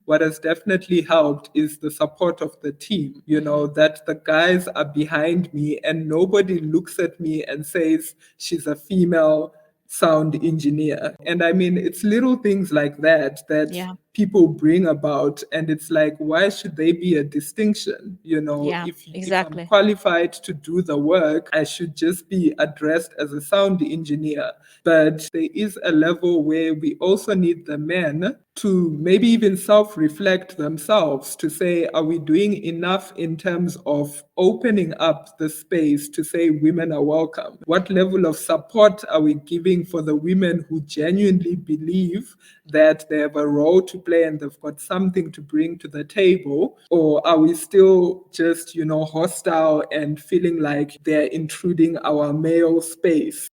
what has definitely helped is the support of the team, that the guys are behind me and nobody looks at me and says she's a female sound engineer. And I mean, it's little things like that Yeah. people bring about, and it's like, why should they be a distinction? Yeah, If I'm exactly. qualified to do the work, I should just be addressed as a sound engineer. But there is a level where we also need the men to maybe even self-reflect themselves to say, are we doing enough in terms of opening up the space to say women are welcome? What level of support are we giving for the women who genuinely believe that they have a role to play and they've got something to bring to the table? Or are we still just, hostile and feeling like they're intruding our male space?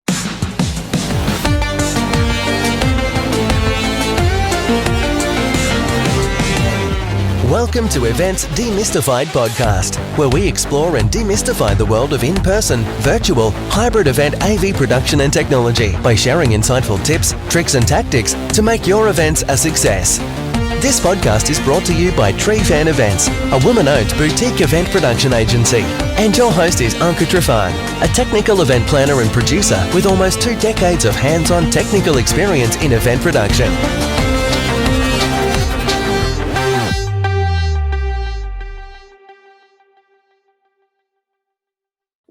Welcome to Events Demystified podcast, where we explore and demystify the world of in-person, virtual, hybrid event AV production and technology by sharing insightful tips, tricks and tactics to make your events a success. This podcast is brought to you by Trifan Events, a woman-owned boutique event production agency. And your host is Anca Trifan, a technical event planner and producer with almost 2 decades of hands-on technical experience in event production.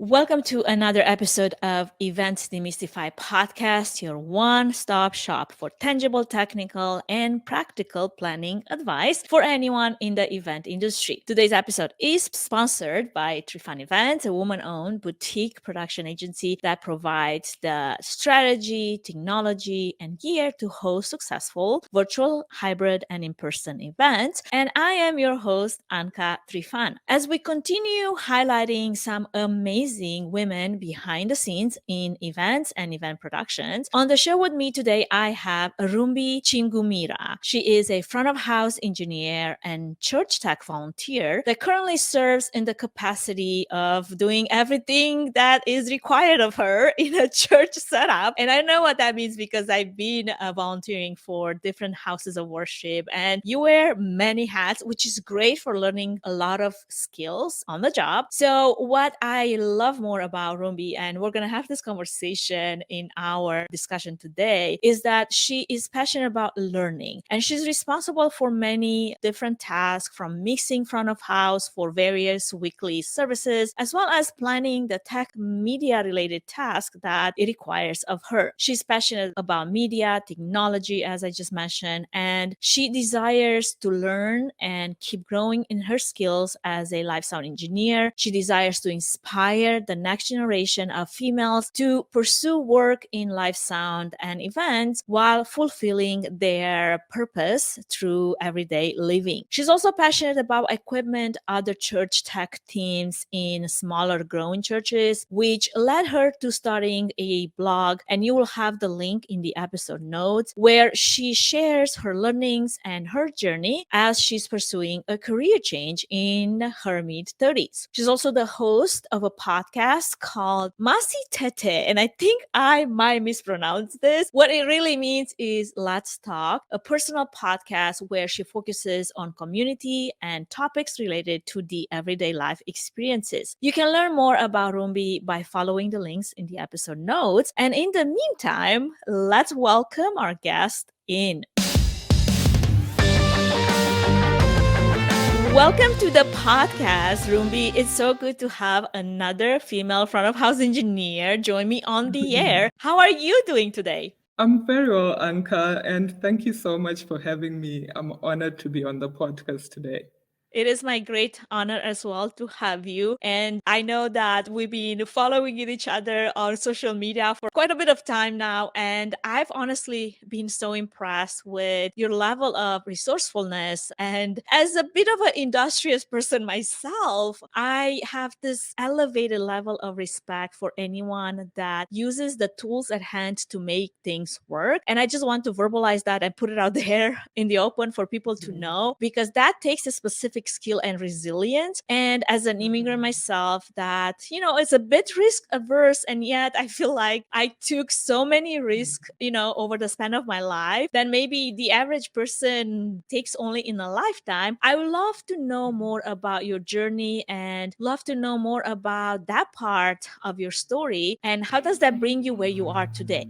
Welcome to another episode of Events Demystified podcast, your one-stop shop for tangible, technical, and practical planning advice for anyone in the event industry. Today's episode is sponsored by Trifan Events, a woman-owned boutique production agency that provides the strategy, technology, and gear to host successful virtual, hybrid, and in-person events. And I am your host, Anca Trifan. As we continue highlighting some amazing women behind the scenes in events and event productions. On the show with me today, I have Rumbi Chigumira. She is a front of house engineer and church tech volunteer that currently serves in the capacity of doing everything that is required of her in a church setup. And I know what that means because I've been volunteering for different houses of worship, and you wear many hats, which is great for learning a lot of skills on the job. So what I love more about Rumbi, and we're going to have this conversation in our discussion today, is that she is passionate about learning, and she's responsible for many different tasks, from mixing front of house for various weekly services, as well as planning the tech media related tasks that it requires of her. She's passionate about media, technology, as I just mentioned, and she desires to learn and keep growing in her skills as a live sound engineer. She desires to inspire the next generation of females to pursue work in live sound and events while fulfilling their purpose through everyday living. She's also passionate about equipment other church tech teams in smaller growing churches, which led her to starting a blog, and you will have the link in the episode notes, where she shares her learnings and her journey as she's pursuing a career change in her mid-30s. She's also the host of a podcast called Masi Tete, and I think I might mispronounce this. What it really means is Let's Talk, a personal podcast where she focuses on community and topics related to the everyday life experiences. You can learn more about Rumbi by following the links in the episode notes. And in the meantime, let's welcome our guest in. Welcome to the podcast, Rumbi. It's so good to have another female front of house engineer join me on the air. How are you doing today? I'm very well, Anka, and thank you so much for having me. I'm honored to be on the podcast today. It is my great honor as well to have you. And I know that we've been following each other on social media for quite a bit of time now. And I've honestly been so impressed with your level of resourcefulness. And as a bit of an industrious person myself, I have this elevated level of respect for anyone that uses the tools at hand to make things work. And I just want to verbalize that and put it out there in the open for people to know, because that takes a specific specific skill and resilience. And as an immigrant myself, that, it's a bit risk averse. And yet I feel like I took so many risks, over the span of my life that maybe the average person takes only in a lifetime. I would love to know more about your journey and love to know more about that part of your story. And how does that bring you where you are today?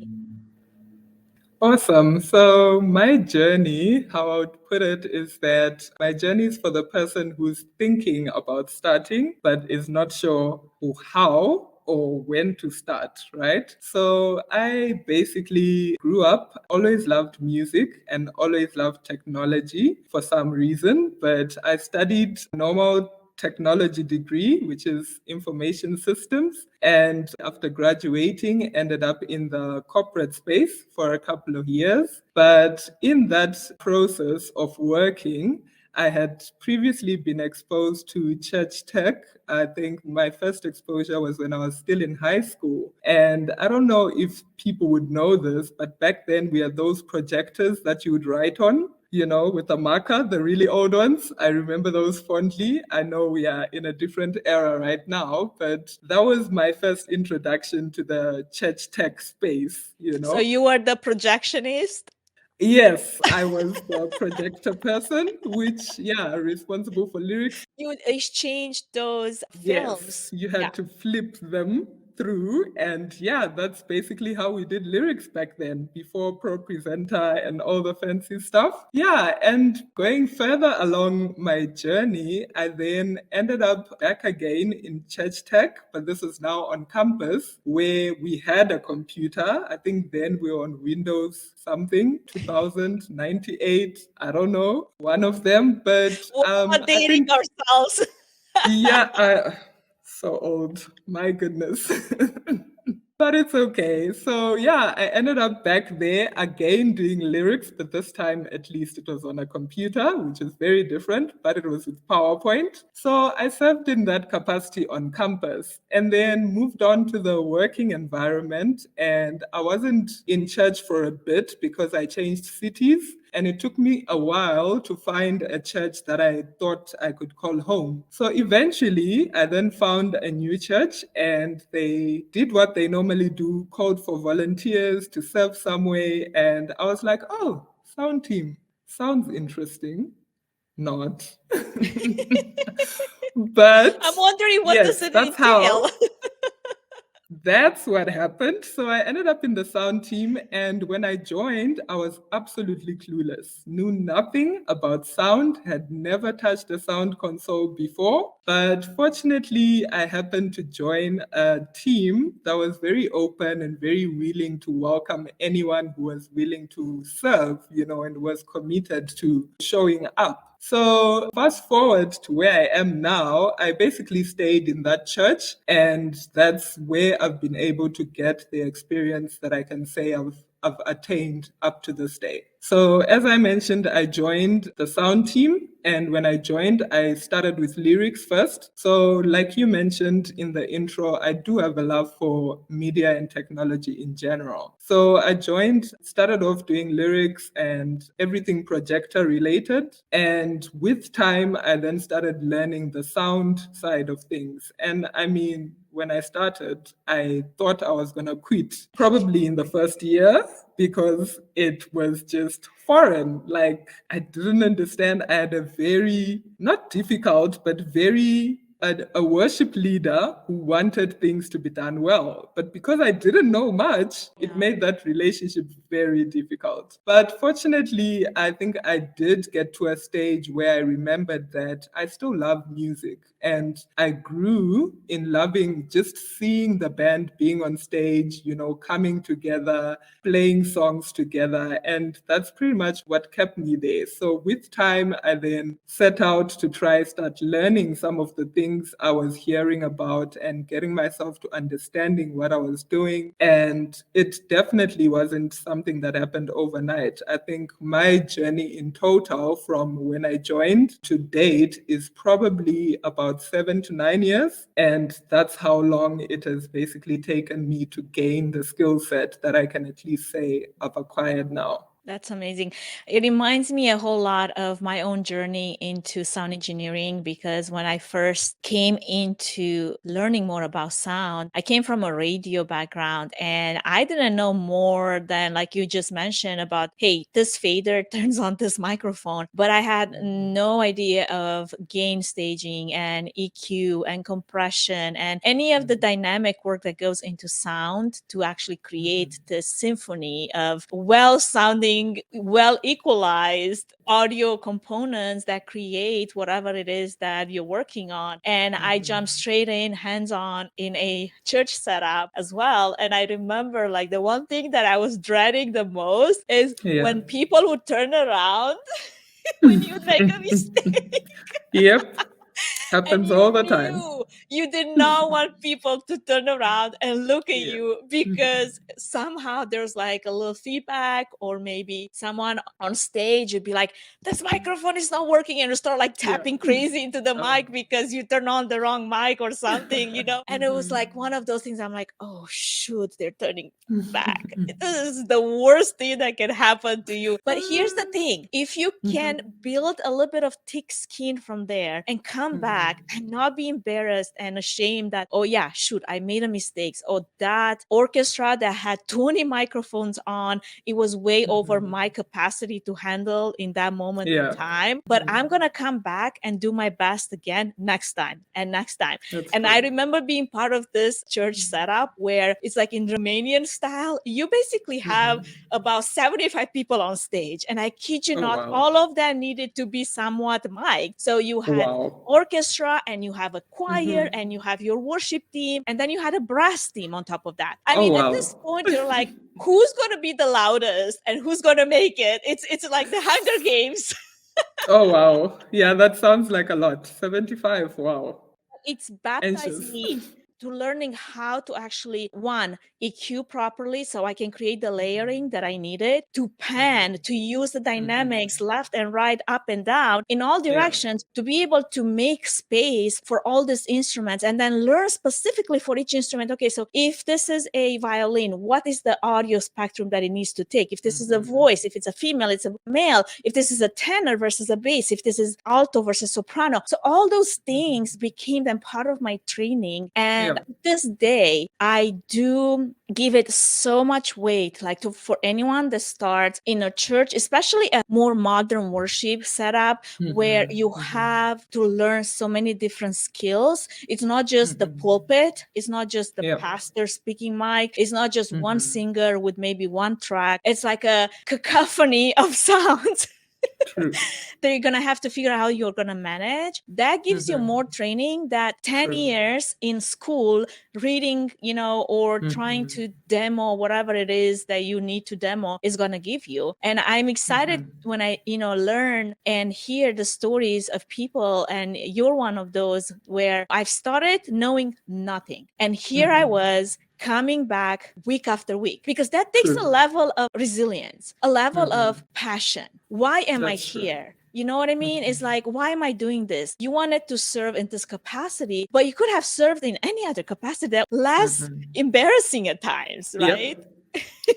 Awesome. So my journey, how I would put it, is that my journey is for the person who's thinking about starting, but is not sure how or when to start, right? So I basically grew up, always loved music and always loved technology for some reason, but I studied normal technology degree, which is information systems. And after graduating, ended up in the corporate space for a couple of years. But in that process of working, I had previously been exposed to church tech. I think my first exposure was when I was still in high school. And I don't know if people would know this, but back then we had those projectors that you would write on, with a marker, the really old ones. I remember those fondly. I know we are in a different era right now, but that was my first introduction to the church tech space. So you were the projectionist? Yes, I was the projector person, which, responsible for lyrics. You would exchange those films. Yes, you had to flip them through. And that's basically how we did lyrics back then, before Pro Presenter and all the fancy stuff. Yeah, and going further along my journey, I then ended up back again in church tech, but this is now on campus, where we had a computer. I think then we were on Windows something, 2098, I don't know, one of them. But we're dating ourselves. So old, my goodness. But it's okay. So I ended up back there again doing lyrics, but this time at least it was on a computer, which is very different, but it was with PowerPoint. So I served in that capacity on campus and then moved on to the working environment. And I wasn't in church for a bit because I changed cities. And it took me a while to find a church that I thought I could call home. So eventually, I then found a new church and they did what they normally do, called for volunteers to serve some way. And I was like, oh, sound team, sounds interesting. Not. But I'm wondering what does it entail? That's what happened. So I ended up in the sound team. And when I joined, I was absolutely clueless. Knew nothing about sound, had never touched a sound console before. But fortunately, I happened to join a team that was very open and very willing to welcome anyone who was willing to serve, and was committed to showing up. So fast forward to where I am now, I basically stayed in that church, and that's where I've been able to get the experience that I can say I've attained up to this day. So as I mentioned, I joined the sound team. And when I joined, I started with lyrics first. So like you mentioned in the intro, I do have a love for media and technology in general. So I started off doing lyrics and everything projector related. And with time, I then started learning the sound side of things. And I mean, when I started, I thought I was going to quit probably in the first year because it was just foreign. Like, I didn't understand. I had a very, not difficult, but very a worship leader who wanted things to be done well. But because I didn't know much, it made that relationship very difficult. But fortunately, I think I did get to a stage where I remembered that I still love music. And I grew in loving just seeing the band being on stage, coming together, playing songs together. And that's pretty much what kept me there. So with time, I then set out to start learning some of the things I was hearing about and getting myself to understanding what I was doing. And it definitely wasn't something that happened overnight. I think my journey in total from when I joined to date is probably about 7 to 9 years. And that's how long it has basically taken me to gain the skill set that I can at least say I've acquired now. That's amazing. It reminds me a whole lot of my own journey into sound engineering, because when I first came into learning more about sound, I came from a radio background and I didn't know more than, like you just mentioned, about, hey, this fader turns on this microphone. But I had no idea of gain staging and EQ and compression and any of the dynamic work that goes into sound to actually create this symphony of well sounding, well equalized audio components that create whatever it is that you're working on. And I jumped straight in, hands on, in a church setup as well. And I remember, like, the one thing that I was dreading the most is Yeah. when people would turn around when you make a mistake. Yep. And Happens you all the time. knew you did not want people to turn around and look at Yeah. you, because somehow there's like a little feedback, or maybe someone on stage would be like, this microphone is not working, and you start like tapping crazy into the mic because you turn on the wrong mic or something, you know? And it was like one of those things. I'm like, oh shoot, they're turning back. This is the worst thing that can happen to you. But here's the thing: if you can build a little bit of thick skin from there and come back and not be embarrassed and ashamed that, oh yeah, shoot, I made a mistake. Oh, that orchestra that had 20 microphones on, it was way over my capacity to handle in that moment in time. But I'm gonna come back and do my best again next time and next time. And I remember being part of this church setup where it's like in Romanian style, you basically have about 75 people on stage. And I kid you not, all of them needed to be somewhat mic'd. So you had orchestra, and you have a choir, and you have your worship team, and then you had a brass team on top of that. I mean, at this point, you're like, who's going to be the loudest and who's going to make it? It's like the Hunger Games. Oh, wow. Yeah, that sounds like a lot. 75. Wow. It's baptized me to learning how to actually, one, EQ properly so I can create the layering that I needed, to pan, to use the dynamics left and right, up and down, in all directions, to be able to make space for all these instruments, and then learn specifically for each instrument. Okay, so if this is a violin, what is the audio spectrum that it needs to take? If this is a voice, if it's a female, it's a male, if this is a tenor versus a bass, if this is alto versus soprano. So all those things became then part of my training. And this day, I do give it so much weight, like for anyone that starts in a church, especially a more modern worship setup, where you have to learn so many different skills. It's not just the pulpit, it's not just the pastor speaking mic, it's not just one singer with maybe one track. It's like a cacophony of sounds that you're going to have to figure out how you're going to manage. That gives you more training that 10 years in school reading, or trying to demo whatever it is that you need to demo is going to give you. And I'm excited when I, learn and hear the stories of people. And you're one of those where I've started knowing nothing. And here I was coming back week after week, because that takes a level of resilience, a level of passion. Why am I here? You know what I mean? It's like, why am I doing this? You wanted to serve in this capacity, but you could have served in any other capacity that less embarrassing at times, right?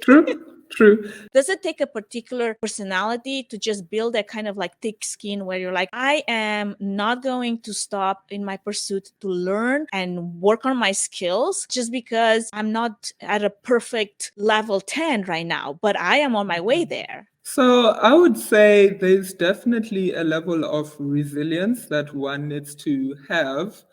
True. Does it take a particular personality to just build that kind of like thick skin where you're like, I am not going to stop in my pursuit to learn and work on my skills just because I'm not at a perfect level 10 right now, but I am on my way there? So I would say there's definitely a level of resilience that one needs to have,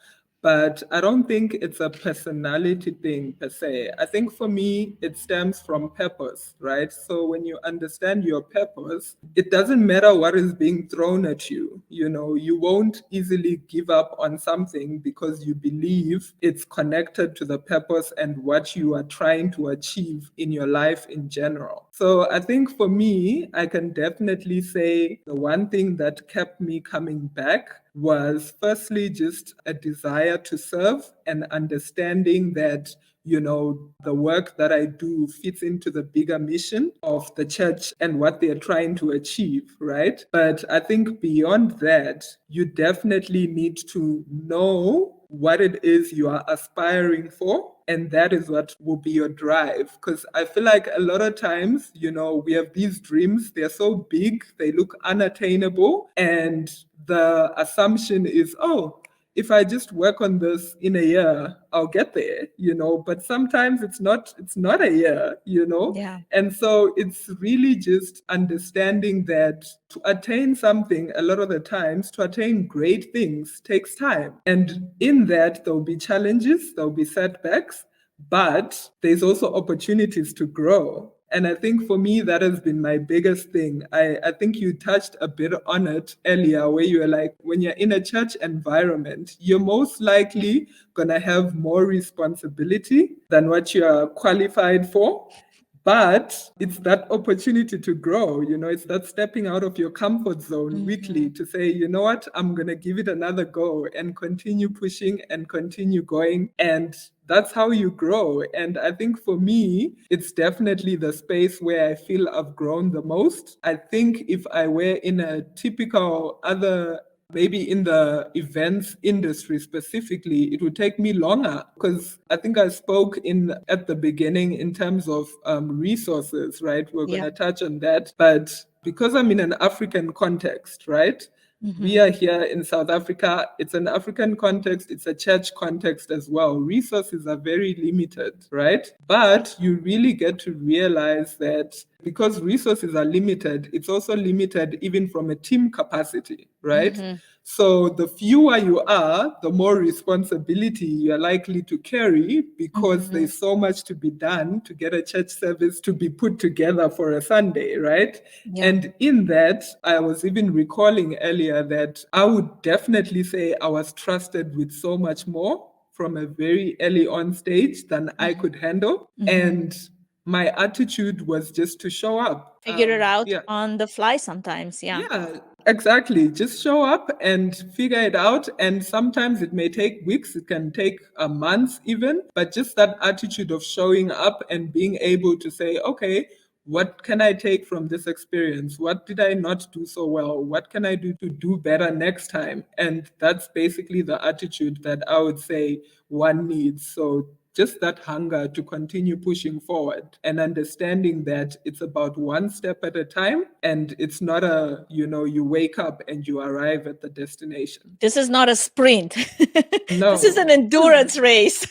but I don't think it's a personality thing per se. I think for me, it stems from purpose, right? So when you understand your purpose, it doesn't matter what is being thrown at you. You won't easily give up on something because you believe it's connected to the purpose and what you are trying to achieve in your life in general. So I think for me, I can definitely say the one thing that kept me coming back was firstly just a desire to serve and understanding that, the work that I do fits into the bigger mission of the church and what they're trying to achieve, right? But I think beyond that, you definitely need to know what it is you are aspiring for. And that is what will be your drive. Because I feel like a lot of times, we have these dreams, they're so big, they look unattainable. And the assumption is, oh, if I just work on this in a year, I'll get there, but sometimes it's not a year, Yeah. And so it's really just understanding that to attain something, a lot of the times, to attain great things takes time. And in that, there'll be challenges, there'll be setbacks, but there's also opportunities to grow. And I think for me, that has been my biggest thing. I think you touched a bit on it earlier, where you were like, when you're in a church environment, you're most likely going to have more responsibility than what you're qualified for. But it's that opportunity to grow, it's that stepping out of your comfort zone weekly to say, you know what, I'm going to give it another go and continue pushing and continue going. And that's how you grow. And I think for me, it's definitely the space where I feel I've grown the most. I think if I were in a typical other, maybe in the events industry specifically, it would take me longer, because I think I spoke at the beginning in terms of resources, right? We're going to touch on that. But because I'm in an African context, right? We are here in South Africa. It's an African context. It's a church context as well. Resources are very limited, right? But you really get to realize that because resources are limited, it's also limited even from a team capacity, right? So the fewer you are, the more responsibility you're likely to carry, because there's so much to be done to get a church service to be put together for a Sunday, right? Yeah. And in that, I was even recalling earlier that I would definitely say I was trusted with so much more from a very early on stage than I could handle. And my attitude was just to show up. Figure it out on the fly sometimes. Yeah, exactly. Just show up and figure it out. And sometimes it may take weeks, it can take months even, but just that attitude of showing up and being able to say, okay, what can I take from this experience? What did I not do so well? What can I do to do better next time? And that's basically the attitude that I would say one needs. So just that hunger to continue pushing forward and understanding that it's about one step at a time, and it's not you wake up and you arrive at the destination. This is not a sprint. No. This is an endurance race.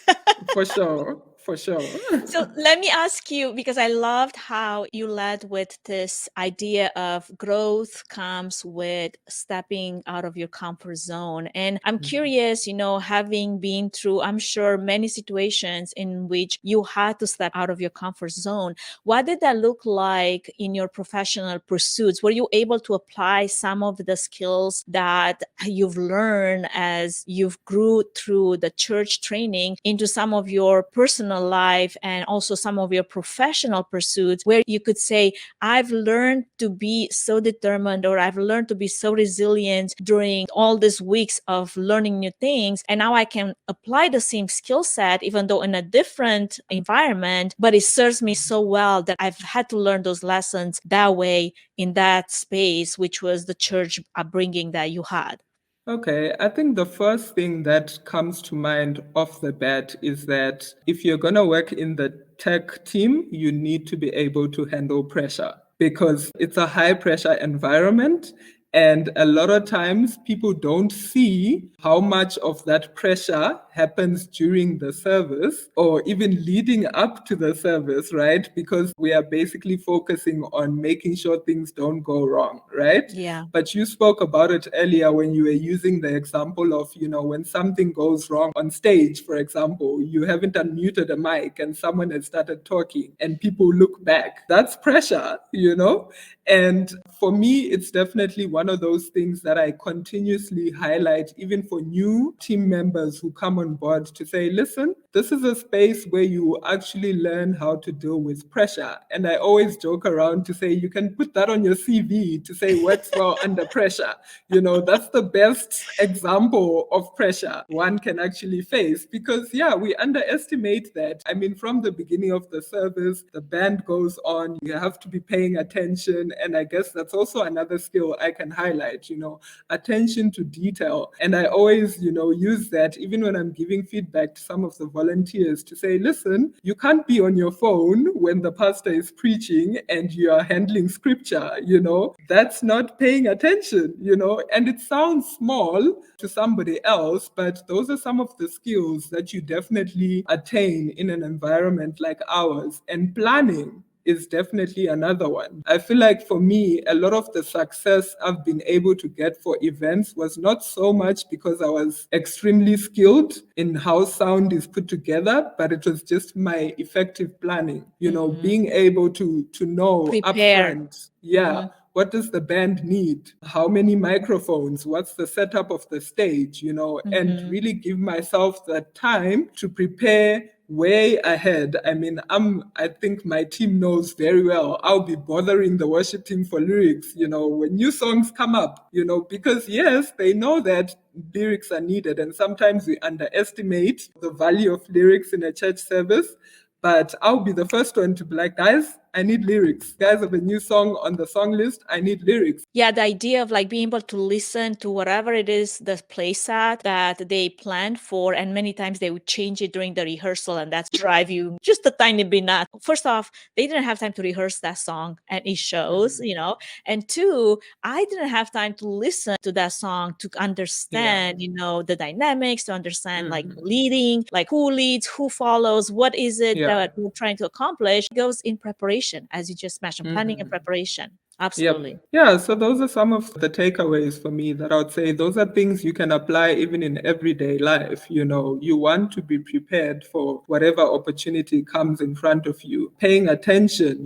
For sure. For sure. So let me ask you, because I loved how you led with this idea of growth comes with stepping out of your comfort zone. And I'm curious, having been through, I'm sure, many situations in which you had to step out of your comfort zone. What did that look like in your professional pursuits? Were you able to apply some of the skills that you've learned as you've grew through the church training into some of your personal life and also some of your professional pursuits, where you could say, I've learned to be so determined, or I've learned to be so resilient during all these weeks of learning new things, and now I can apply the same skill set even though in a different environment, but it serves me so well that I've had to learn those lessons that way in that space, which was the church upbringing that you had? Okay, I think the first thing that comes to mind off the bat is that if you're going to work in the tech team, you need to be able to handle pressure, because it's a high pressure environment. And a lot of times people don't see how much of that pressure happens during the service or even leading up to the service, right? Because we are basically focusing on making sure things don't go wrong, right? Yeah. But you spoke about it earlier when you were using the example of, when something goes wrong on stage, for example, you haven't unmuted a mic and someone has started talking and people look back. That's pressure, And for me, it's definitely one of those things that I continuously highlight, even for new team members who come on board, to say, listen, this is a space where you actually learn how to deal with pressure. And I always joke around to say, you can put that on your CV to say works well under pressure. That's the best example of pressure one can actually face, because we underestimate that. I mean, from the beginning of the service, the band goes on, you have to be paying attention. And I guess that's also another skill I can highlight, attention to detail. And I always, use that even when I'm I'm giving feedback to some of the volunteers to say, listen, you can't be on your phone when the pastor is preaching and you are handling scripture, that's not paying attention, and it sounds small to somebody else, but those are some of the skills that you definitely attain in an environment like ours. And planning is definitely another one. I feel like for me, a lot of the success I've been able to get for events was not so much because I was extremely skilled in how sound is put together, but it was just my effective planning, being able to know Prepare. upfront. Yeah. What does the band need? How many microphones? What's the setup of the stage? And really give myself that time to prepare way ahead. I mean, I think my team knows very well. I'll be bothering the worship team for lyrics, when new songs come up, because yes, they know that lyrics are needed. And sometimes we underestimate the value of lyrics in a church service. But I'll be the first one to be like, guys, I need lyrics. Guys, have a new song on the song list. I need lyrics. Yeah, the idea of like being able to listen to whatever it is the place at that they planned for, and many times they would change it during the rehearsal, and that's drive you just a tiny bit nuts. First off, they didn't have time to rehearse that song, and it shows, And two, I didn't have time to listen to that song to understand, the dynamics, to understand like leading, like who leads, who follows, what is it that we're trying to accomplish. It goes in preparation, as you just mentioned, planning and preparation. Absolutely. Yep. Yeah, so those are some of the takeaways for me that I would say those are things you can apply even in everyday life. You want to be prepared for whatever opportunity comes in front of you. Paying attention,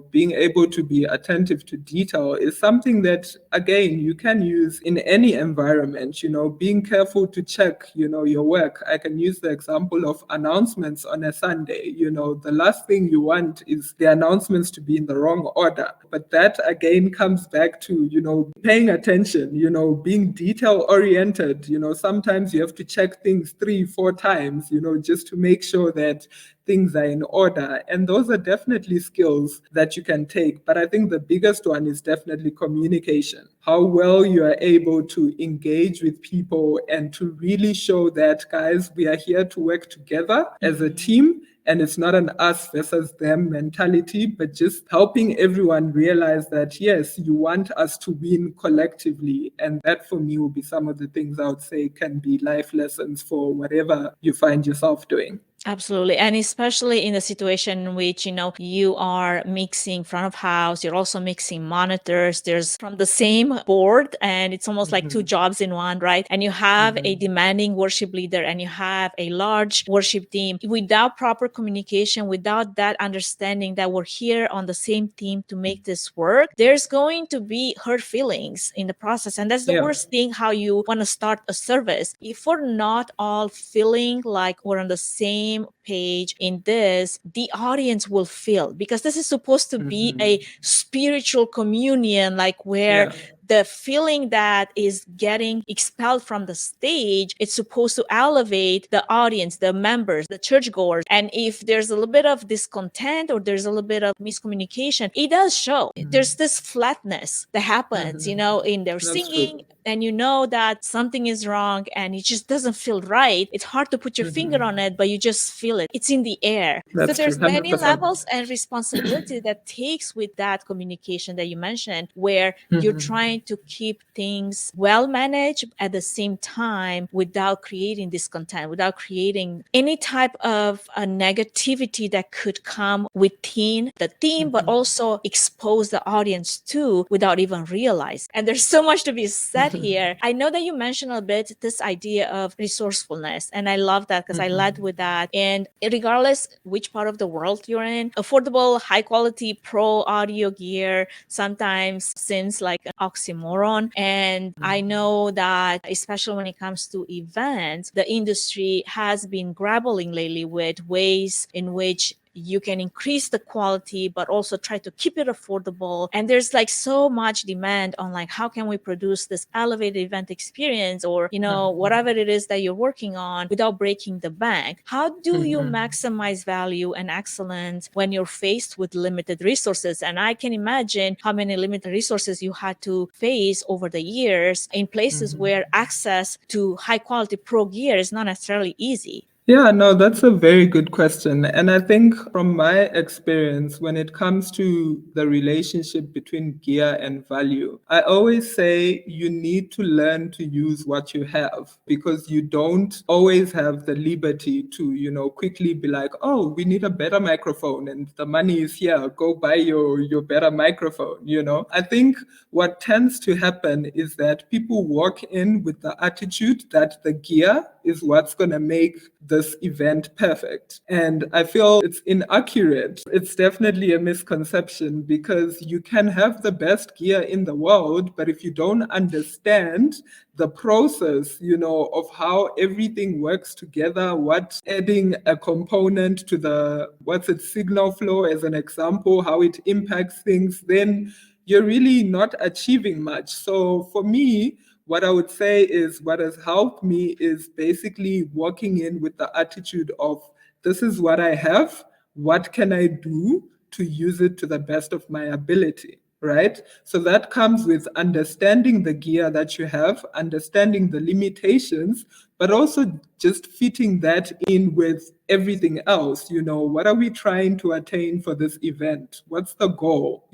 being able to be attentive to detail is something that, again, you can use in any environment. Being careful to check, your work. I can use the example of announcements on a Sunday. The last thing you want is the announcements to be in the wrong order. But that, again, comes back to, paying attention, being detail oriented. Sometimes you have to check things 3-4 times, just to make sure that things are in order. And those are definitely skills that you can take. But I think the biggest one is definitely communication. How well you are able to engage with people and to really show that, guys, we are here to work together as a team. And it's not an us versus them mentality, but just helping everyone realize that, yes, you want us to win collectively. And that for me will be some of the things I would say can be life lessons for whatever you find yourself doing. Absolutely. And especially in the situation in which, you are mixing front of house, you're also mixing monitors, there's from the same board, and it's almost like two jobs in one, right? And you have a demanding worship leader and you have a large worship team. Without proper communication, without that understanding that we're here on the same team to make this work, there's going to be hurt feelings in the process. And that's the worst thing, how you want to start a service. If we're not all feeling like we're on the same page in this, the audience will feel, because this is supposed to be a spiritual communion, like where the feeling that is getting expelled from the stage, it's supposed to elevate the audience, the members, the churchgoers. And if there's a little bit of discontent or there's a little bit of miscommunication, it does show. There's this flatness that happens, in their singing, and that something is wrong and it just doesn't feel right. It's hard to put your finger on it, but you just feel it. It's in the air. So there's many levels and responsibility that takes with that communication that you mentioned, where you're trying to keep things well managed at the same time without creating discontent, without creating any type of a negativity that could come within the team, but also expose the audience to without even realizing. And there's so much to be said here. I know that you mentioned a bit this idea of resourcefulness, and I love that because I led with that. And regardless which part of the world you're in, affordable, high quality pro audio gear sometimes seems like an oxymoron. And I know that especially when it comes to events, the industry has been grappling lately with ways in which you can increase the quality, but also try to keep it affordable. And there's like so much demand on like, how can we produce this elevated event experience, or, whatever it is that you're working on without breaking the bank? How do you maximize value and excellence when you're faced with limited resources? And I can imagine how many limited resources you had to face over the years in places where access to high quality pro gear is not necessarily easy. Yeah, no, that's a very good question. And I think from my experience, when it comes to the relationship between gear and value, I always say you need to learn to use what you have, because you don't always have the liberty to, quickly be like, oh, we need a better microphone and the money is here. Go buy your better microphone. I think what tends to happen is that people walk in with the attitude that the gear is what's going to make this event perfect. And I feel it's inaccurate. It's definitely a misconception, because you can have the best gear in the world, but if you don't understand the process, of how everything works together, what adding a component to signal flow as an example, how it impacts things, then you're really not achieving much. So for me, what I would say is what has helped me is basically walking in with the attitude of, this is what I have. What can I do to use it to the best of my ability? Right? So that comes with understanding the gear that you have, understanding the limitations, but also just fitting that in with everything else. What are we trying to attain for this event? What's the goal?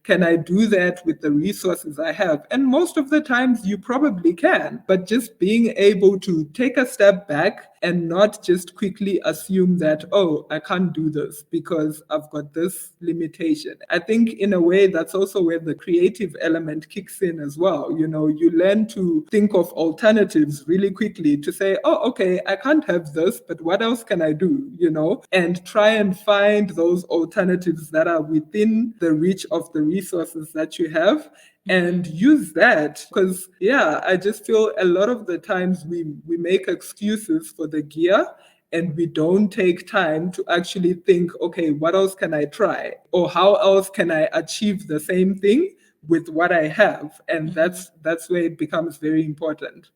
Can I do that with the resources I have? And most of the times you probably can, but just being able to take a step back and not just quickly assume that, oh, I can't do this because I've got this limitation. I think in a way that's also where the creative element kicks in as well. You learn to think of alternatives really quickly to say, oh, okay, I can't have this, but what else can I do? And try and find those alternatives that are within the reach of the resources that you have, and use that. Because I just feel a lot of the times we make excuses for the gear, and we don't take time to actually think, okay, what else can I try? Or how else can I achieve the same thing with what I have? And that's where it becomes very important.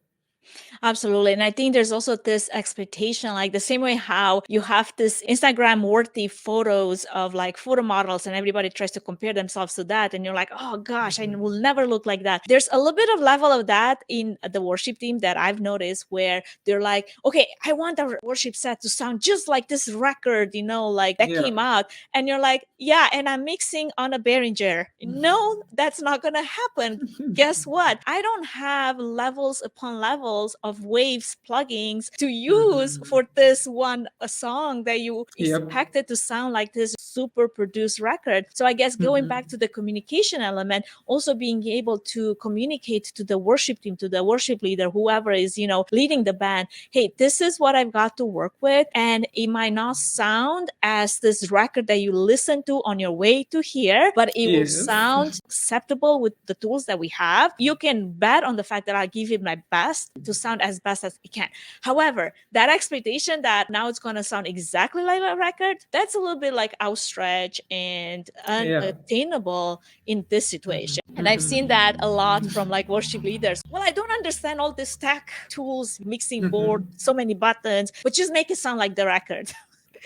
Absolutely. And I think there's also this expectation, like the same way how you have this Instagram worthy photos of like photo models and everybody tries to compare themselves to that. And you're like, oh gosh, I will never look like that. There's a little bit of level of that in the worship team that I've noticed, where they're like, okay, I want our worship set to sound just like this record, like that came out. And you're like, yeah, and I'm mixing on a Behringer. No, that's not going to happen. Guess what? I don't have levels upon levels of waves plugins to use for this one song that you expected to sound like this super produced record. So I guess going back to the communication element, also being able to communicate to the worship team, to the worship leader, whoever is, leading the band, hey, this is what I've got to work with. And it might not sound as this record that you listen to on your way to here, but it will sound acceptable with the tools that we have. You can bet on the fact that I'll give it my best to sound as best as it can. However, that expectation that now it's going to sound exactly like a record, that's a little bit like outstretched and unattainable in this situation. And I've seen that a lot from like worship leaders. Well, I don't understand all these tech tools, mixing board, so many buttons, but just make it sound like the record.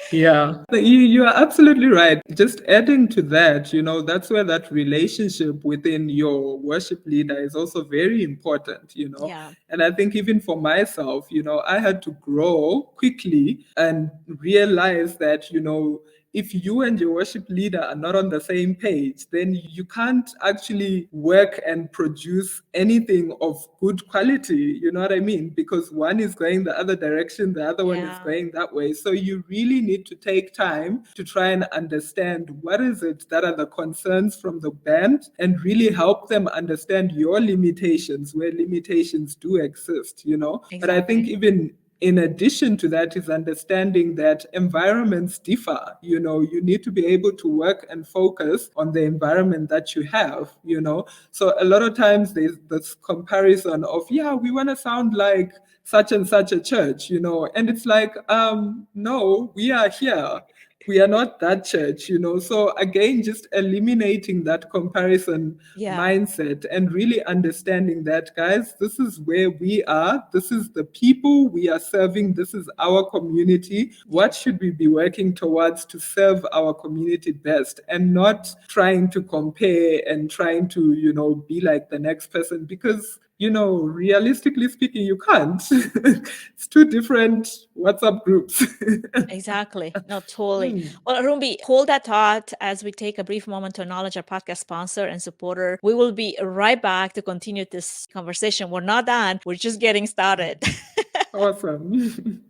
Yeah, you are absolutely right. Just adding to that, that's where that relationship within your worship leader is also very important, Yeah. And I think even for myself, I had to grow quickly and realize that, if you and your worship leader are not on the same page, then you can't actually work and produce anything of good quality. You know what I mean? Because one is going the other direction, the other one is going that way. So you really need to take time to try and understand what is it that are the concerns from the band, and really help them understand your limitations, where limitations do exist, Exactly. But I think even in addition to that is understanding that environments differ. You need to be able to work and focus on the environment that you have, So a lot of times there's this comparison of, we want to sound like such and such a church, and it's like, no, we are here. We are not that church, So again, just eliminating that comparison mindset and really understanding that, guys, this is where we are. This is the people we are serving. This is our community. What should we be working towards to serve our community best, and not trying to compare and trying to, be like the next person, because realistically speaking, you can't. It's two different WhatsApp groups. Exactly. No, totally. Well, Rumbi, hold that thought as we take a brief moment to acknowledge our podcast sponsor and supporter. We will be right back to continue this conversation. We're not done. We're just getting started. Awesome.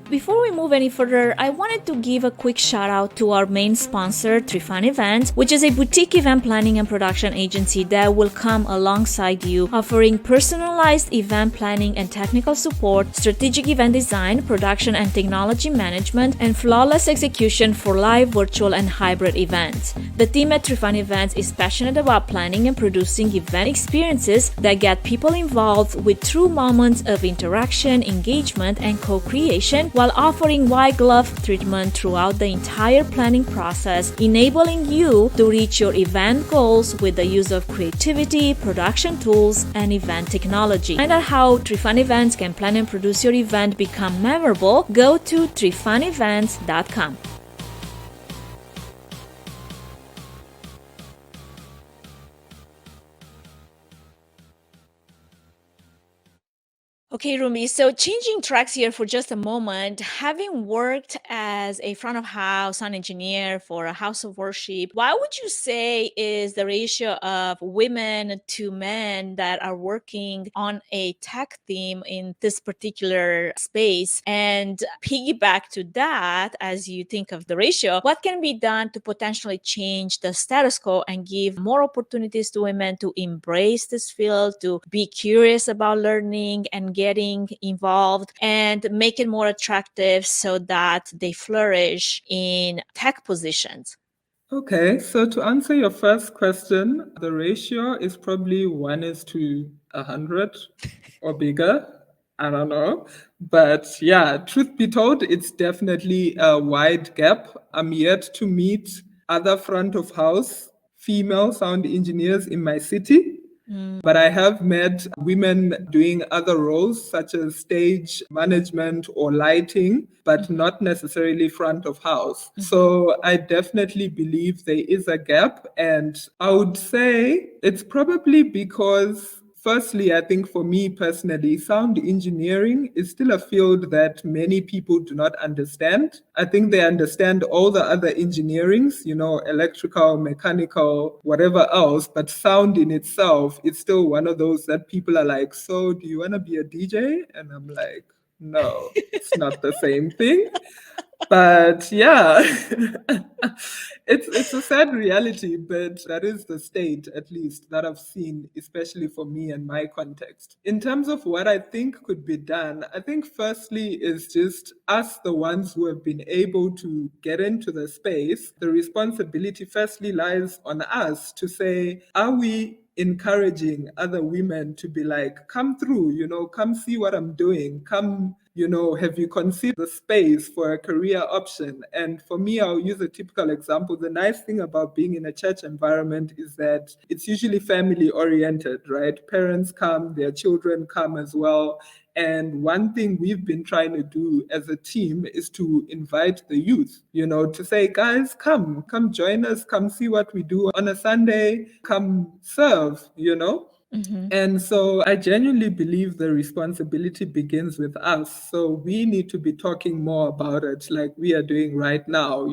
Before we move any further, I wanted to give a quick shout out to our main sponsor, Trifan Events, which is a boutique event planning and production agency that will come alongside you, offering personalized event planning and technical support, strategic event design, production and technology management, and flawless execution for live, virtual, and hybrid events. The team at Trifan Events is passionate about planning and producing event experiences that get people involved with true moments of interaction, engagement, and co-creation, while offering white glove treatment throughout the entire planning process, enabling you to reach your event goals with the use of creativity, production tools, and event technology. Find out how Trifan Events can plan and produce your event become memorable. Go to trifanevents.com. Okay, Rumi, so changing tracks here for just a moment, having worked as a front of house sound engineer for a house of worship, what would you say is the ratio of women to men that are working on a tech theme in this particular space? And piggyback to that, as you think of the ratio, what can be done to potentially change the status quo and give more opportunities to women to embrace this field, to be curious about learning and getting involved, and make it more attractive so that they flourish in tech positions? Okay, so to answer your first question, the ratio is probably 1:100 or bigger. I don't know. But yeah, truth be told, it's definitely a wide gap. I'm yet to meet other front of house female sound engineers in my city. But I have met women doing other roles such as stage management or lighting, but not necessarily front of house. So I definitely believe there is a gap. And I would say it's probably because, firstly, I think for me personally, sound engineering is still a field that many people do not understand. I think they understand all the other engineerings, electrical, mechanical, whatever else, but sound in itself is still one of those that people are like, so do you want to be a DJ? And I'm like, no, it's not the same thing. But yeah, it's a sad reality, but that is the state, at least, that I've seen, especially for me and my context. In terms of what I think could be done, I think firstly is just us, the ones who have been able to get into the space. The responsibility firstly lies on us to say, are we encouraging other women to be like, come through, come see what I'm doing, come, have you considered the space for a career option? And for me, I'll use a typical example. The nice thing about being in a church environment is that it's usually family oriented, right? Parents come, their children come as well. And one thing we've been trying to do as a team is to invite the youth, to say, guys, come join us, come see what we do on a Sunday, come serve, And so I genuinely believe the responsibility begins with us. So we need to be talking more about it like we are doing right now,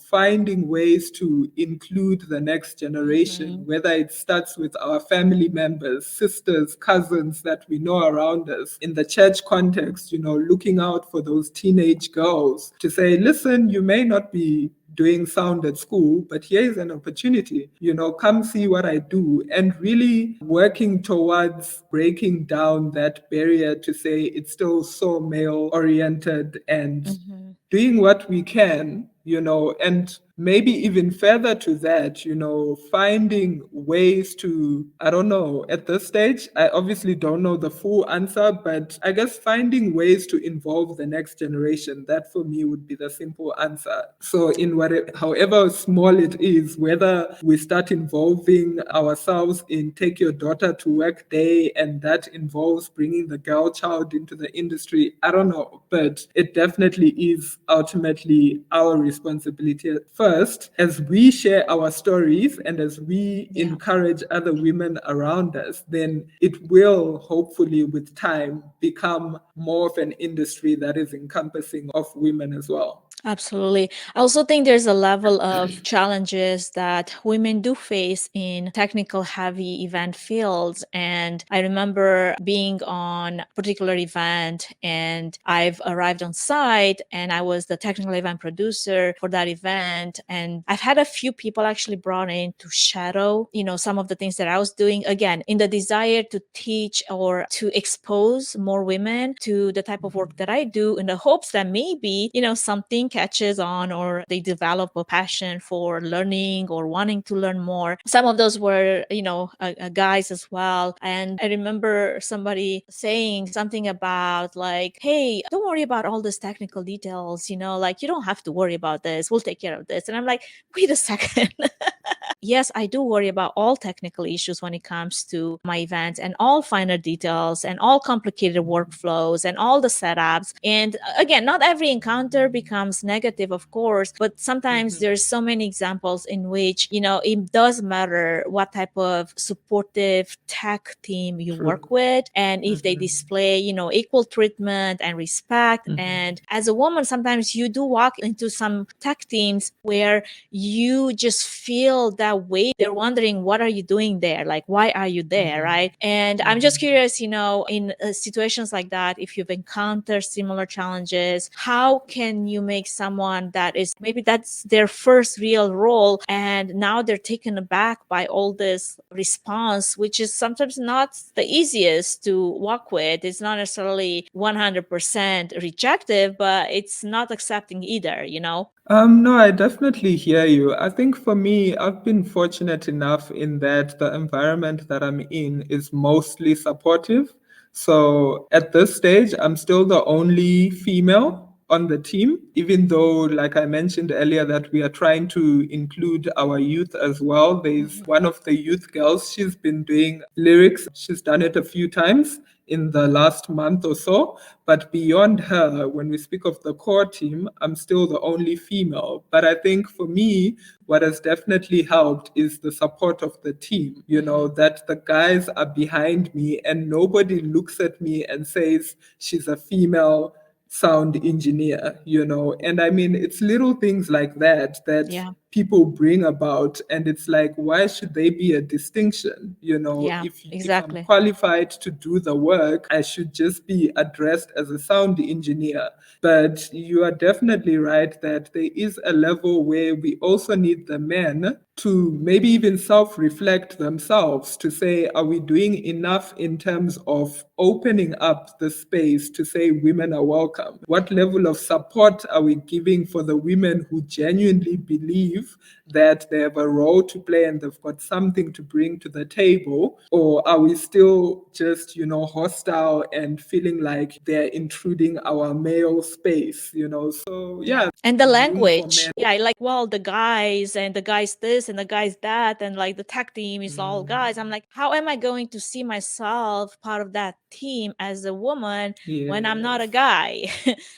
finding ways to include the next generation, whether it starts with our family members, sisters, cousins that we know around us. In the church context, looking out for those teenage girls to say, listen, you may not be doing sound at school, but here's an opportunity, come see what I do, and really working towards breaking down that barrier to say it's still so male oriented, and doing what we can and maybe even further to that, finding ways to, I don't know, at this stage, I obviously don't know the full answer, but I guess finding ways to involve the next generation, that for me would be the simple answer. So in however small it is, whether we start involving ourselves in Take Your Daughter to Work Day, and that involves bringing the girl child into the industry, I don't know, but it definitely is ultimately our responsibility first, as we share our stories and as we encourage other women around us, then it will hopefully with time become more of an industry that is encompassing of women as well. Absolutely. I also think there's a level of challenges that women do face in technical heavy event fields. And I remember being on a particular event and I've arrived on site and I was the technical event producer for that event. And I've had a few people actually brought in to shadow, some of the things that I was doing, again, in the desire to teach or to expose more women to the type of work that I do, in the hopes that maybe, something catches on or they develop a passion for learning or wanting to learn more. Some of those were, guys as well. And I remember somebody saying something about like, hey, don't worry about all these technical details, like you don't have to worry about this. We'll take care of this. And I'm like, wait a second. Yes, I do worry about all technical issues when it comes to my events and all finer details and all complicated workflows and all the setups. And again, not every encounter becomes negative, of course, but sometimes there's so many examples in which, it does matter what type of supportive tech team you work with. And if they display, equal treatment and respect. And as a woman, sometimes you do walk into some tech teams where you just feel that weight. They're wondering, what are you doing there? Like, why are you there? Right. And I'm just curious, in situations like that, if you've encountered similar challenges, how can you make someone that is maybe that's their first real role and now they're taken aback by all this response, which is sometimes not the easiest to work with. It's not necessarily 100% rejective, but it's not accepting either, No, I definitely hear you. I think for me, I've been fortunate enough in that the environment that I'm in is mostly supportive. So at this stage, I'm still the only female on the team, even though, like I mentioned earlier, that we are trying to include our youth as well. There's one of the youth girls, she's been doing lyrics. She's done it a few times in the last month or so. But beyond her, when we speak of the core team, I'm still the only female. But I think for me, what has definitely helped is the support of the team, that the guys are behind me and nobody looks at me and says she's a female sound engineer, and I mean, it's little things like that people bring about, and it's like, why should they be a distinction? If I'm qualified to do the work, I should just be addressed as a sound engineer. But you are definitely right that there is a level where we also need the men to maybe even self-reflect themselves to say, are we doing enough in terms of opening up the space to say women are welcome? What level of support are we giving for the women who genuinely believe that they have a role to play and they've got something to bring to the table? Or are we still just, hostile and feeling like they're intruding our male space, So, yeah. And the language. Yeah, like, well, the guys and the guys this and the guys that, and like the tech team is all guys. I'm like, how am I going to see myself part of that team as a woman when I'm not a guy?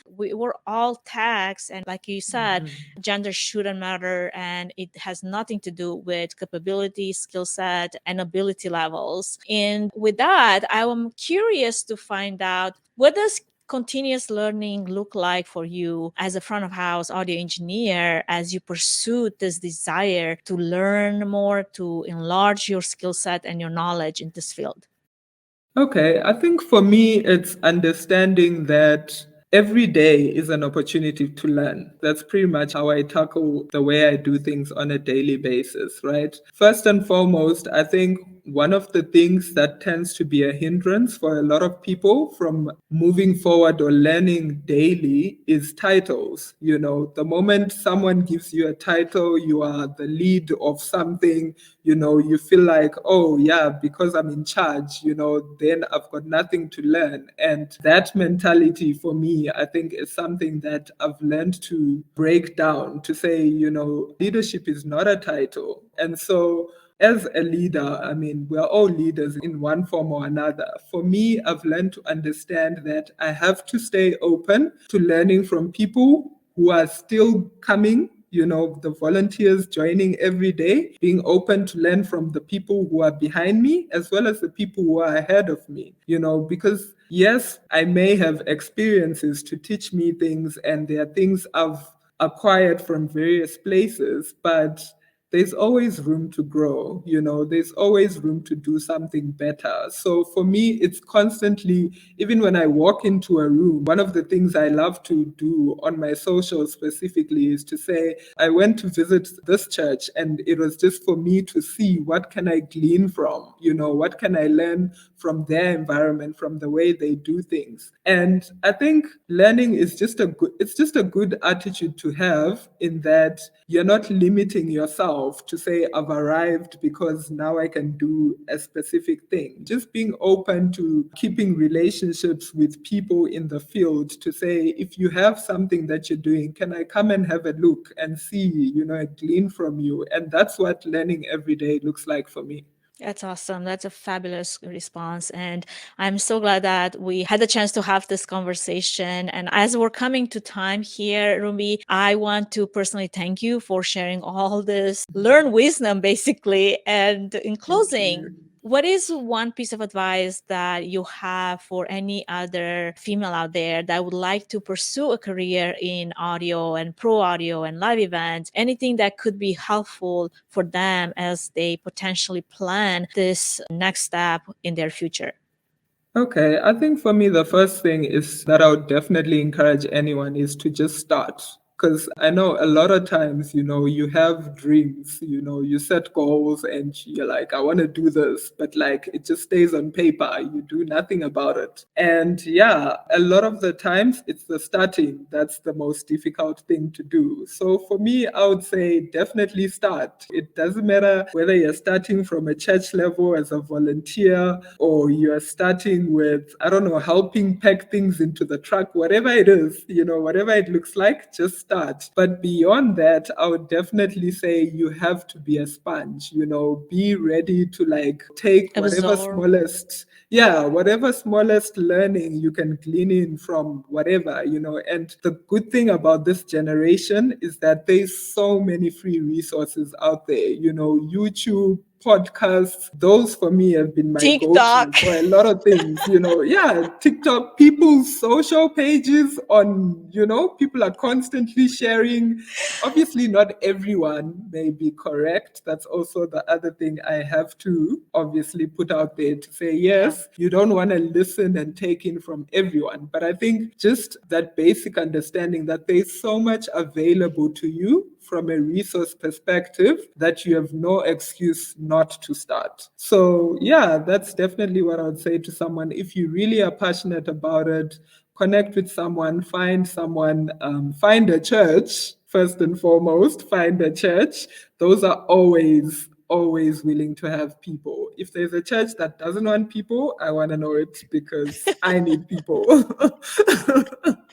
We're all techs, and like you said, gender shouldn't matter, and it has nothing to do with capability, skill set, and ability levels. And with that, I'm curious to find out, what does continuous learning look like for you as a front of house audio engineer as you pursue this desire to learn more, to enlarge your skill set and your knowledge in this field? Okay, I think for me, it's understanding that every day is an opportunity to learn. That's pretty much how I tackle the way I do things on a daily basis, right? First and foremost, I think one of the things that tends to be a hindrance for a lot of people from moving forward or learning daily is titles. The moment someone gives you a title, you are the lead of something, you feel like, oh yeah, because I'm in charge, then I've got nothing to learn. And that mentality for me, I think, is something that I've learned to break down, to say, leadership is not a title. And so as a leader, I mean, we're all leaders in one form or another. For me, I've learned to understand that I have to stay open to learning from people who are still coming, the volunteers joining every day, being open to learn from the people who are behind me as well as the people who are ahead of me, because yes, I may have experiences to teach me things, and there are things I've acquired from various places, but there's always room to grow, there's always room to do something better. So for me, it's constantly, even when I walk into a room, one of the things I love to do on my socials specifically is to say, I went to visit this church and it was just for me to see what can I glean from, what can I learn from their environment, from the way they do things. And I think learning is just a good attitude to have, in that you're not limiting yourself to say, I've arrived because now I can do a specific thing. Just being open to keeping relationships with people in the field to say, if you have something that you're doing, can I come and have a look and see, glean from you? And that's what learning every day looks like for me. That's awesome. That's a fabulous response. And I'm so glad that we had the chance to have this conversation. And as we're coming to time here, Rumbi, I want to personally thank you for sharing all this learned wisdom, basically. And in closing, what is one piece of advice that you have for any other female out there that would like to pursue a career in audio and pro audio and live events? Anything that could be helpful for them as they potentially plan this next step in their future? Okay, I think for me, the first thing is that I would definitely encourage anyone is to just start. Because I know a lot of times, you have dreams, you set goals and you're like, I want to do this, but like it just stays on paper. You do nothing about it. And yeah, a lot of the times it's the starting that's the most difficult thing to do. So for me, I would say definitely start. It doesn't matter whether you're starting from a church level as a volunteer or you're starting with, I don't know, helping pack things into the truck, whatever it is, whatever it looks like, just start. But beyond that, I would definitely say you have to be a sponge, be ready to like take whatever smallest learning you can glean in from whatever, and the good thing about this generation is that there's so many free resources out there, YouTube, podcasts, those for me have been my TikTok. go-to for a lot of things, TikTok, people's social pages on, people are constantly sharing. Obviously, not everyone may be correct. That's also the other thing I have to obviously put out there to say, yes, you don't want to listen and take in from everyone. But I think just that basic understanding that there's so much available to you from a resource perspective that you have no excuse not to start. So yeah, that's definitely what I would say to someone. If you really are passionate about it, connect with someone, find a church, first and foremost, find a church. Those are always willing to have people. If there's a church that doesn't want people, I want to know it because I need people.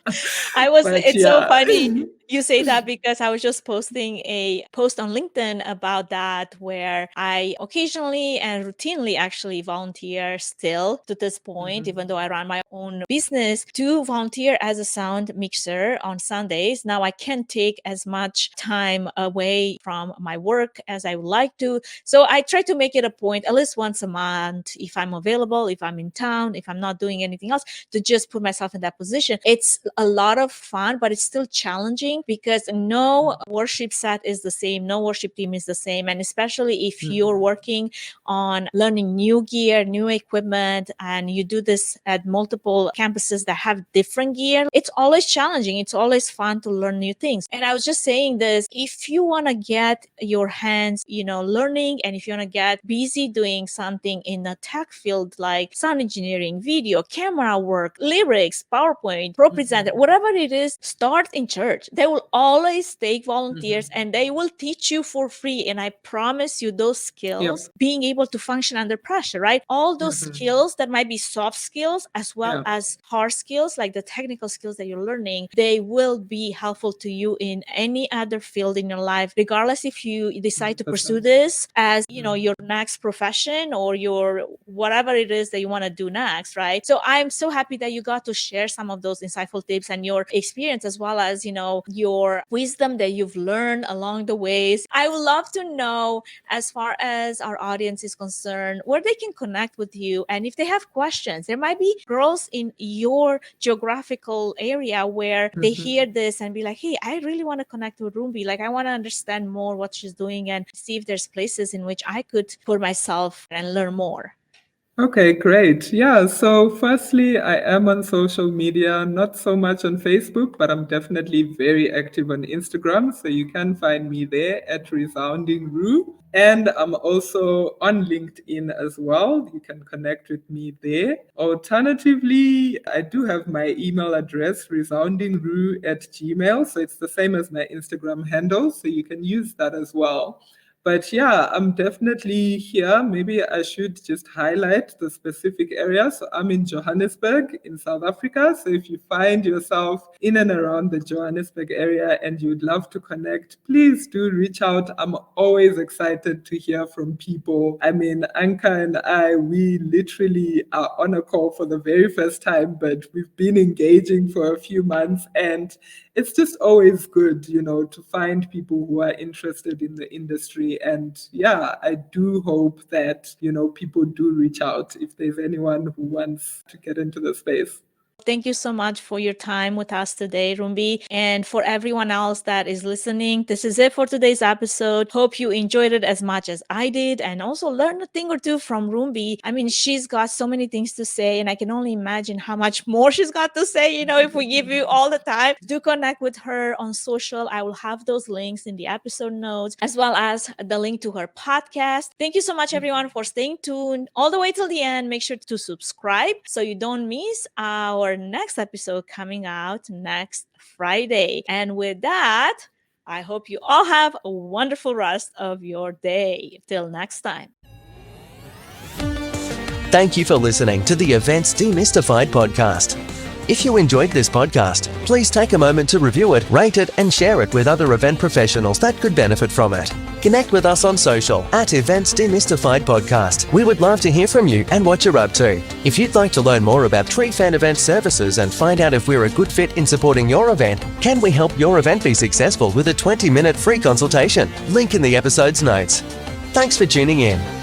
It's so funny you say that because I was just posting a post on LinkedIn about that, where I occasionally and routinely actually volunteer still to this point, even though I run my own business, to volunteer as a sound mixer on Sundays. Now I can't take as much time away from my work as I would like to. So I try to make it a point at least once a month, if I'm available, if I'm in town, if I'm not doing anything else, to just put myself in that position. It's a lot of fun, but it's still challenging learning, because no worship set is the same, no worship team is the same. And especially if you're working on learning new gear, new equipment, and you do this at multiple campuses that have different gear, it's always challenging. It's always fun to learn new things. And I was just saying this, if you want to get your hands, learning, and if you want to get busy doing something in the tech field like sound engineering, video, camera work, lyrics, PowerPoint, Pro Presenter, whatever it is, start in church. They will always take volunteers and they will teach you for free. And I promise you those skills, being able to function under pressure, right? All those skills that might be soft skills as well as hard skills, like the technical skills that you're learning, they will be helpful to you in any other field in your life, regardless if you decide to pursue this as, your next profession or your whatever it is that you want to do next, right? So I'm so happy that you got to share some of those insightful tips and your experience, as well as, your wisdom that you've learned along the ways. I would love to know, as far as our audience is concerned, where they can connect with you. And if they have questions, there might be girls in your geographical area where they hear this and be like, hey, I really want to connect with Rumbi. Like, I want to understand more what she's doing and see if there's places in which I could put myself and learn more. Okay, great. Yeah, so firstly, I am on social media, not so much on Facebook, but I'm definitely very active on Instagram. So you can find me there at Resounding Ru. And I'm also on LinkedIn as well. You can connect with me there. Alternatively, I do have my email address, resoundingru@gmail. So it's the same as my Instagram handle. So you can use that as well. But yeah, I'm definitely here. Maybe I should just highlight the specific area. So I'm in Johannesburg in South Africa. So if you find yourself in and around the Johannesburg area and you'd love to connect, please do reach out. I'm always excited to hear from people. I mean, Anca and I, we literally are on a call for the very first time, but we've been engaging for a few months, and it's just always good, to find people who are interested in the industry. And yeah, I do hope that, people do reach out if there's anyone who wants to get into the space. Thank you so much for your time with us today, Rumbi. And for everyone else that is listening, this is it for today's episode. Hope you enjoyed it as much as I did, and also learned a thing or two from Rumbi. I mean, she's got so many things to say, and I can only imagine how much more she's got to say, if we give you all the time. Do connect with her on social. I will have those links in the episode notes, as well as the link to her podcast. Thank you so much, everyone, for staying tuned all the way till the end. Make sure to subscribe so you don't miss our next episode coming out next Friday. And with that, I hope you all have a wonderful rest of your day. Till next time. Thank you for listening to the Events Demystified podcast. If you enjoyed this podcast, please take a moment to review it, rate it, and share it with other event professionals that could benefit from it. Connect with us on social at Events Demystified Podcast. We would love to hear from you and what you're up to. If you'd like to learn more about Trifan Event Services and find out if we're a good fit in supporting your event, can we help your event be successful with a 20-minute free consultation? Link in the episode's notes. Thanks for tuning in.